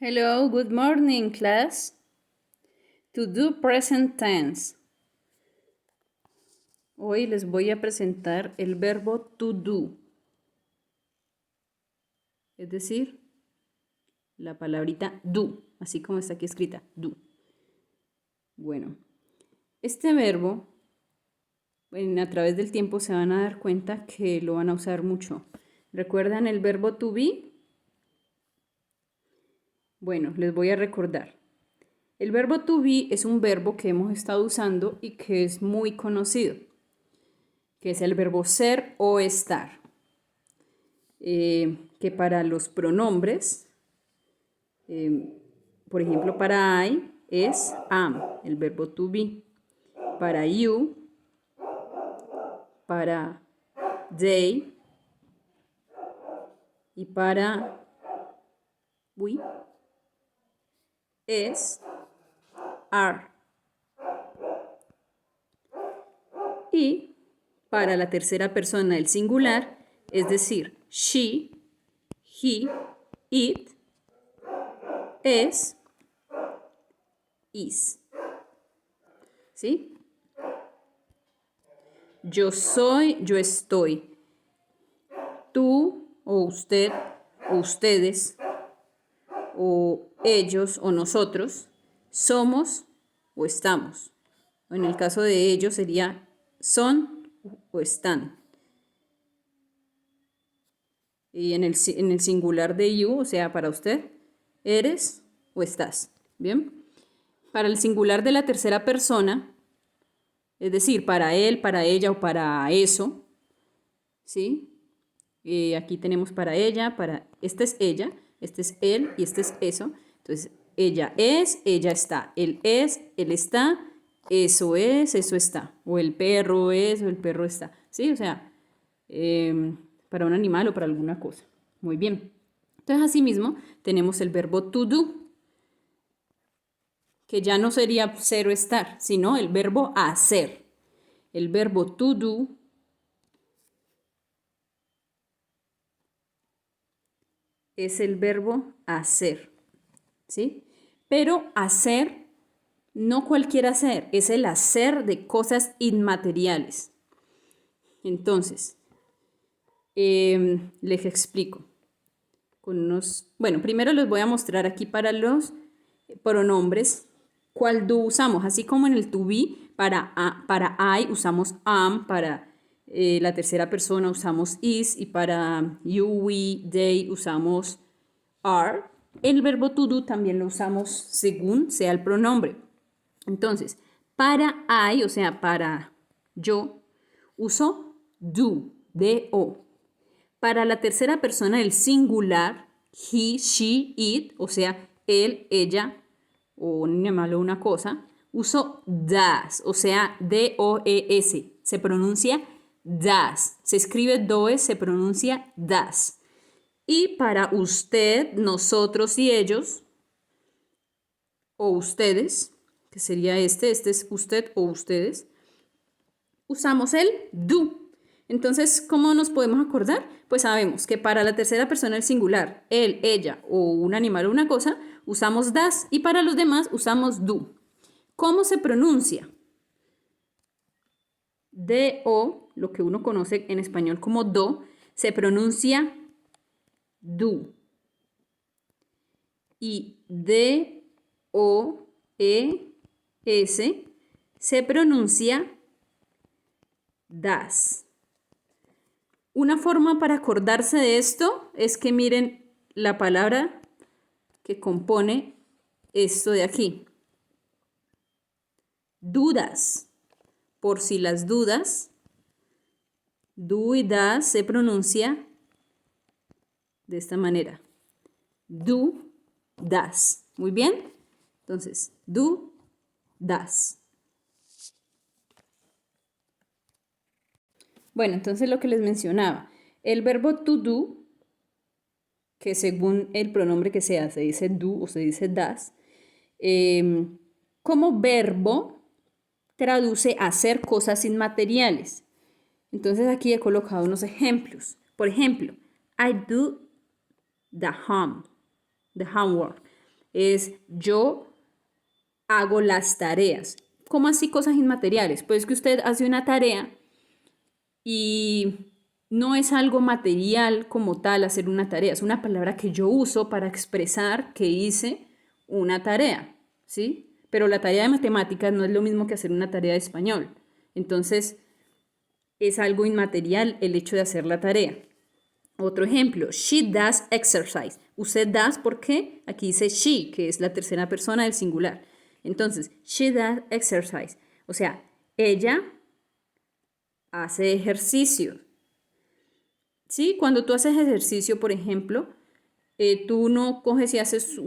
Hello, good morning, class. To do present tense. Hoy les voy a presentar el verbo to do. Es decir, la palabrita do, así como está aquí escrita, do. Bueno, este verbo, a través del tiempo se van a dar cuenta que lo van a usar mucho. ¿Recuerdan el verbo to be? Bueno, les voy a recordar. El verbo to be es un verbo que hemos estado usando y que es muy conocido, que es el verbo ser o estar. Que para los pronombres, por ejemplo, para I es am, el verbo to be. Para you, para they y para we es are. Y para la tercera persona del singular, es decir, she, he, it, es, is. ¿Sí? Yo soy, yo estoy. Tú o usted o ustedes o ellos o nosotros somos o estamos. En el caso de ellos sería son o están. Y en el singular de you, o sea, para usted, eres o estás. ¿Bien? Para el singular de la tercera persona, es decir, para él, para ella o para eso, ¿sí? Aquí tenemos para ella, esta es ella, este es él y este es eso. Entonces, ella es, ella está. Él es, él está, eso es, eso está. O el perro es, o el perro está. ¿Sí? O sea, para un animal o para alguna cosa. Muy bien. Entonces, asimismo, tenemos el verbo to do, que ya no sería ser o estar, sino el verbo hacer. El verbo to do es el verbo hacer, ¿sí? Pero hacer, no cualquier hacer, es el hacer de cosas inmateriales. Entonces, les explico. Bueno, primero les voy a mostrar aquí para los pronombres cuál do usamos, así como en el to be, para I usamos am, para la tercera persona usamos is y para you, we, they usamos are. El verbo to do también lo usamos según sea el pronombre. Entonces, para I, o sea, para yo, uso do, D-O. Para la tercera persona del singular, he, she, it, o sea, él, ella, o un animal o una cosa, uso das, o sea, D-O-E-S. Se pronuncia das. Se escribe does, se pronuncia das. Y para usted, nosotros y ellos, o ustedes, que sería este es usted o ustedes, usamos el do. Entonces, ¿cómo nos podemos acordar? Pues sabemos que para la tercera persona del singular, él, ella o un animal o una cosa, usamos das y para los demás usamos do. ¿Cómo se pronuncia? D-O, lo que uno conoce en español como do, se pronuncia do. Y D-O-E-S se pronuncia das. Una forma para acordarse de esto es que miren la palabra que compone esto de aquí. Dudas. Por si las dudas, do y das se pronuncia de esta manera. Do, das. Muy bien. Entonces, do, das. Bueno, entonces lo que les mencionaba, el verbo to do, que según el pronombre que sea, se dice do o se dice das, como verbo traduce hacer cosas inmateriales. Entonces aquí he colocado unos ejemplos. Por ejemplo, I do the homework. es yo hago las tareas. ¿Cómo así cosas inmateriales? Pues que usted hace una tarea y no es algo material como tal hacer una tarea, es una palabra que yo uso para expresar que hice una tarea, ¿sí? Pero la tarea de matemáticas no es lo mismo que hacer una tarea de español. Entonces, es algo inmaterial el hecho de hacer la tarea. Otro ejemplo, she does exercise. Usted does porque aquí dice she, que es la tercera persona del singular. Entonces, she does exercise. O sea, ella hace ejercicio. ¿Sí? Cuando tú haces ejercicio, por ejemplo, tú no coges y haces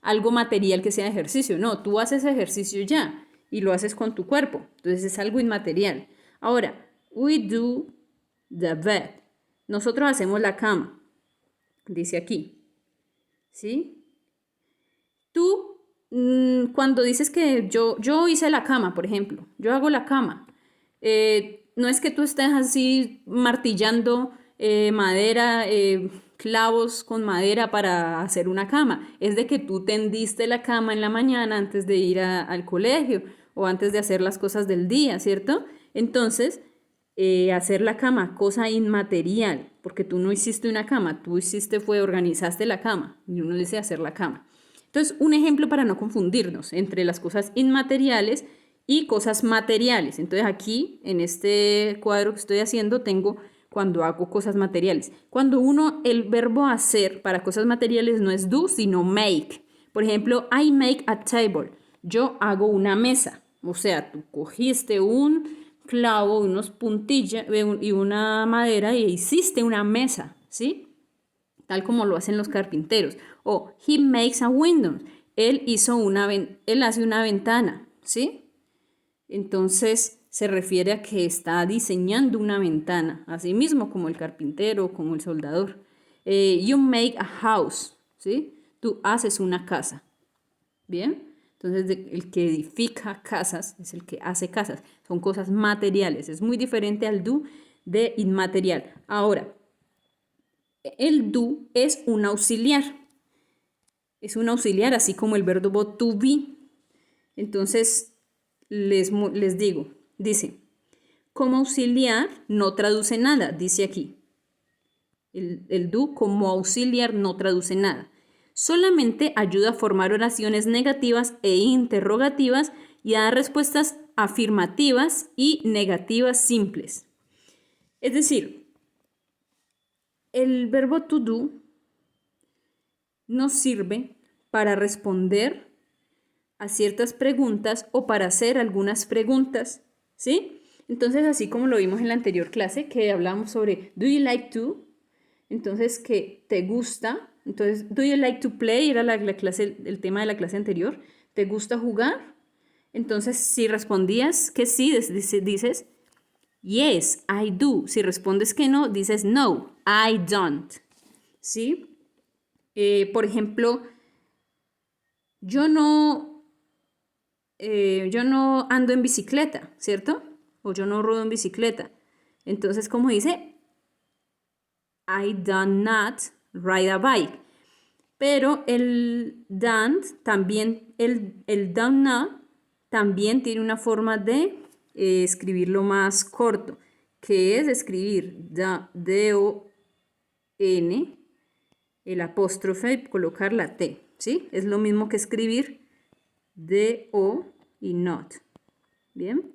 algo material que sea ejercicio. No, tú haces ejercicio ya y lo haces con tu cuerpo. Entonces es algo inmaterial. Ahora, we do the bed. Nosotros hacemos la cama. Dice aquí. ¿Sí? Tú, cuando dices que yo hice la cama, por ejemplo, yo hago la cama, no es que tú estés así martillando madera, clavos con madera para hacer una cama, es de que tú tendiste la cama en la mañana antes de ir al colegio o antes de hacer las cosas del día, ¿cierto? Entonces, hacer la cama, cosa inmaterial, porque tú no hiciste una cama, tú organizaste la cama, y uno dice hacer la cama. Entonces, un ejemplo para no confundirnos entre las cosas inmateriales y cosas materiales. Entonces, aquí, en este cuadro que estoy haciendo, tengo cuando hago cosas materiales. Cuando el verbo hacer para cosas materiales no es do, sino make. Por ejemplo, I make a table. Yo hago una mesa. O sea, tú cogiste un clavo, unos puntillas y una madera y hiciste una mesa, ¿sí? Tal como lo hacen los carpinteros. O he makes a window. Él hace una ventana, ¿sí? Entonces se refiere a que está diseñando una ventana, así mismo como el carpintero, como el soldador. You make a house, ¿sí? Tú haces una casa, ¿bien? Entonces el que edifica casas es el que hace casas. Son cosas materiales. Es muy diferente al do de inmaterial. Ahora, el do es un auxiliar. Es un auxiliar, así como el verbo to be. Entonces, les digo, dice, como auxiliar no traduce nada, dice aquí. El do como auxiliar no traduce nada. Solamente ayuda a formar oraciones negativas e interrogativas y a dar respuestas afirmativas y negativas simples. Es decir, el verbo to do nos sirve para responder a ciertas preguntas o para hacer algunas preguntas, ¿sí? Entonces, así como lo vimos en la anterior clase, que hablamos sobre do you like to, entonces que te gusta, entonces do you like to play era el tema de la clase anterior, ¿te gusta jugar? Entonces, si respondías que sí, dices yes, I do. Si respondes que no, dices no, I don't, ¿sí? Por ejemplo, yo no ando en bicicleta, ¿cierto? O yo no ruedo en bicicleta. Entonces, ¿cómo dice? I do not ride a bike. Pero el don't también, el do not también tiene una forma de escribirlo más corto, que es escribir D-O-N, el apóstrofe y colocar la T, ¿sí? Es lo mismo que escribir D-O y not. ¿Bien?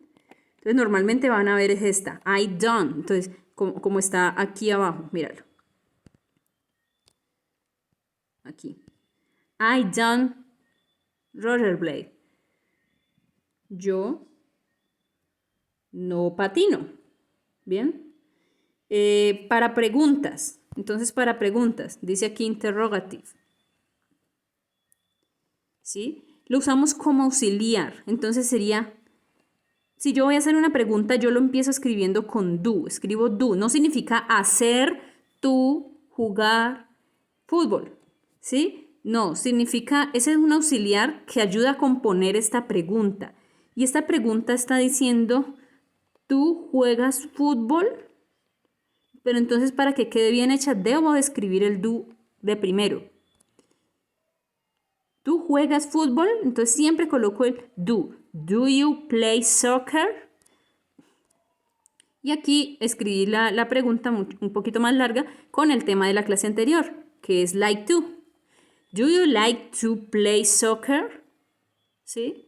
Entonces, normalmente van a ver es esta, I don't. Entonces, como está aquí abajo, míralo. Aquí. I don't rollerblade. Yo no patino. ¿Bien? Para preguntas. Entonces, para preguntas, dice aquí interrogative. ¿Sí? Lo usamos como auxiliar. Entonces sería, si yo voy a hacer una pregunta, yo lo empiezo escribiendo con do. Escribo do. No significa hacer, tú, jugar, fútbol. ¿Sí? No, significa, ese es un auxiliar que ayuda a componer esta pregunta. Y esta pregunta está diciendo, ¿tú juegas fútbol? Pero entonces para que quede bien hecha, debo escribir el do de primero. ¿Tú juegas fútbol? Entonces siempre coloco el do. Do you play soccer? Y aquí escribí la pregunta un poquito más larga con el tema de la clase anterior, que es like to. Do you like to play soccer? ¿Sí?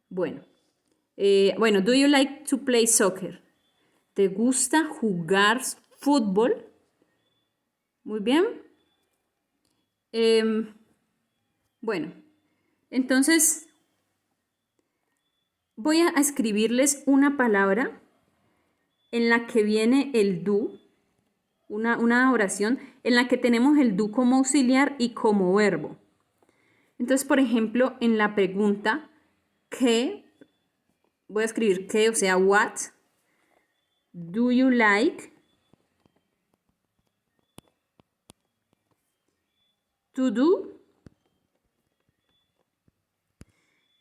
Bueno. Do you like to play soccer? ¿Te gusta jugar fútbol? Muy bien. Bueno, entonces voy a escribirles una palabra en la que viene el do, una oración en la que tenemos el do como auxiliar y como verbo. Entonces, por ejemplo, en la pregunta, ¿qué? Voy a escribir ¿qué? O sea, what do you like to do?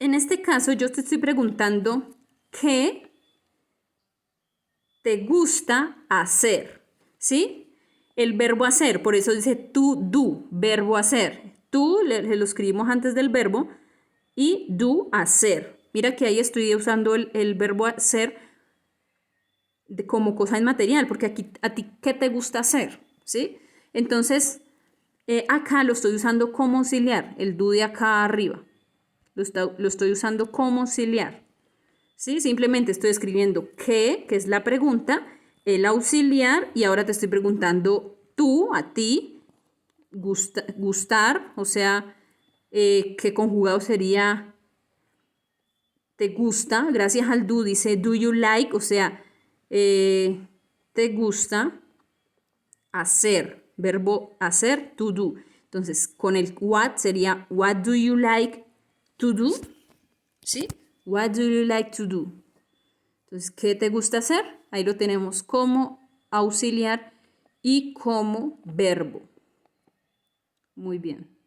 En este caso, yo te estoy preguntando ¿qué te gusta hacer? ¿Sí? El verbo hacer, por eso dice to do, verbo hacer. To lo escribimos antes del verbo y do, hacer. Mira que ahí estoy usando el verbo hacer como cosa inmaterial, porque aquí a ti, ¿qué te gusta hacer? ¿Sí? Entonces, acá lo estoy usando como auxiliar, el do de acá arriba. Lo estoy usando como auxiliar. ¿Sí? Simplemente estoy escribiendo qué, que es la pregunta, el auxiliar, y ahora te estoy preguntando tú, a ti, gustar, o sea, ¿qué conjugado sería te gusta? Gracias al do dice do you like, o sea, te gusta hacer, verbo hacer, to do. Entonces, con el what sería what do you like to do? ¿Sí? What do you like to do? Entonces, ¿qué te gusta hacer? Ahí lo tenemos como auxiliar y como verbo. Muy bien.